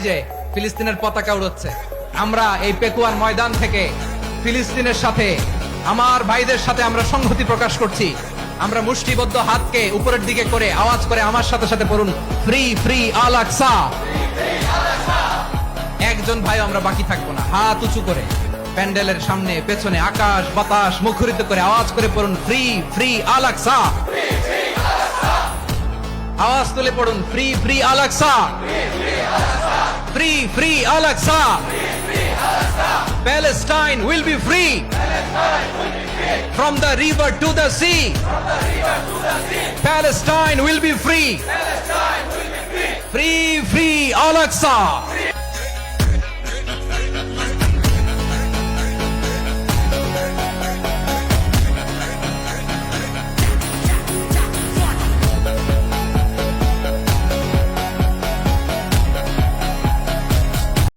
ওই যে ফিলিস্তিনের পতাকা উড়ছে। আমরা এই পেকুয়ার ময়দান থেকে ফিলিস্তিনের সাথে, আমার ভাইদের সাথে আমরা সংহতি প্রকাশ করছি। আমরা মুষ্টিবদ্ধ হাতকে উপরের দিকে করে আওয়াজ করে আমার সাথে সাথে পড়ুন, ফ্রি ফ্রি আল আকসা। একজন ভাই আমরা বাকি থাকবো না, হাত উঁচু করে প্যান্ডেলের সামনে পেছনে আকাশ বাতাস মুখরিত করে আওয়াজ করে পড়ুন, ফ্রি ফ্রি আল আকসা। আওয়াজ তুলে পড়ুন, free free Al Aqsa, free free Al Aqsa. Palestine will be free from the river to the sea. Palestine will be free. Free free Al Aqsa.